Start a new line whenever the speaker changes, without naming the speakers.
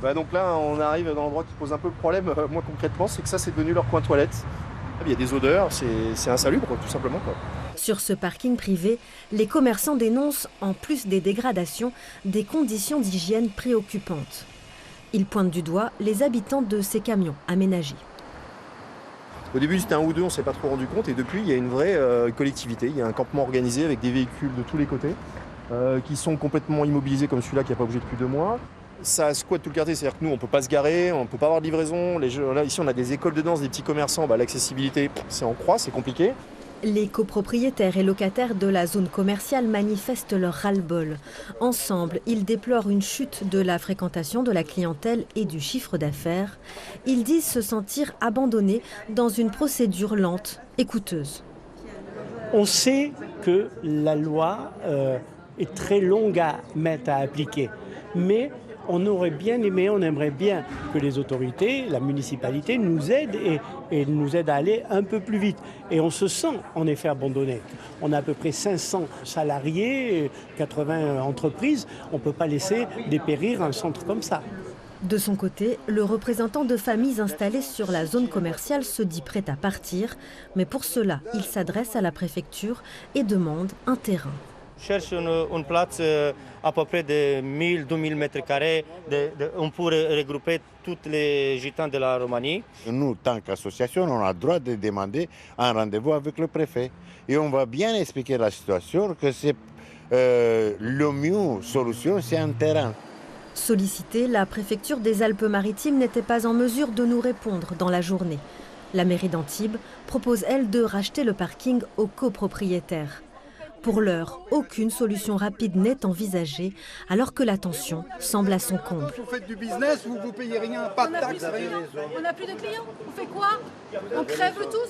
Donc là, on arrive dans l'endroit qui pose un peu le problème, moi concrètement, c'est que ça, c'est devenu leur coin toilette. Il y a des odeurs, c'est insalubre, tout simplement, quoi.
Sur ce parking privé, les commerçants dénoncent, en plus des dégradations, des conditions d'hygiène préoccupantes. Ils pointent du doigt les habitants de ces camions aménagés.
Au début, c'était un ou deux, on ne s'est pas trop rendu compte. Et depuis, il y a une vraie collectivité. Il y a un campement organisé avec des véhicules de tous les côtés qui sont complètement immobilisés comme celui-là qui n'a pas bougé depuis 2 mois. Ça squatte tout le quartier, c'est-à-dire que nous, on ne peut pas se garer, on ne peut pas avoir de livraison. Là, ici, on a des écoles de danse, des petits commerçants. L'accessibilité, c'est en croix, c'est compliqué.
Les copropriétaires et locataires de la zone commerciale manifestent leur ras-le-bol. Ensemble, ils déplorent une chute de la fréquentation de la clientèle et du chiffre d'affaires. Ils disent se sentir abandonnés dans une procédure lente et coûteuse.
On sait que la loi est très longue à mettre à appliquer, mais on aimerait bien que les autorités, la municipalité nous aident et nous aident à aller un peu plus vite. Et on se sent en effet abandonné. On a à peu près 500 salariés, 80 entreprises. On ne peut pas laisser dépérir un centre comme ça.
De son côté, le représentant de familles installées sur la zone commerciale se dit prêt à partir, mais pour cela, il s'adresse à la préfecture et demande un terrain.
Cherche une place à peu près de 1000-2000 mètres carrés. On pourrait regrouper tous les gitans de la Roumanie.
Nous, tant qu'association, on a le droit de demander un rendez-vous avec le préfet. Et on va bien expliquer la situation, que c'est le mieux solution, c'est un terrain.
Sollicitée, la préfecture des Alpes-Maritimes n'était pas en mesure de nous répondre dans la journée. La mairie d'Antibes propose, elle, de racheter le parking aux copropriétaires. Pour l'heure, aucune solution rapide n'est envisagée, alors que la tension semble à son comble.
Vous faites du business, vous payez rien, pas de taxes, rien.
On n'a plus de clients, on fait quoi? On crève tous?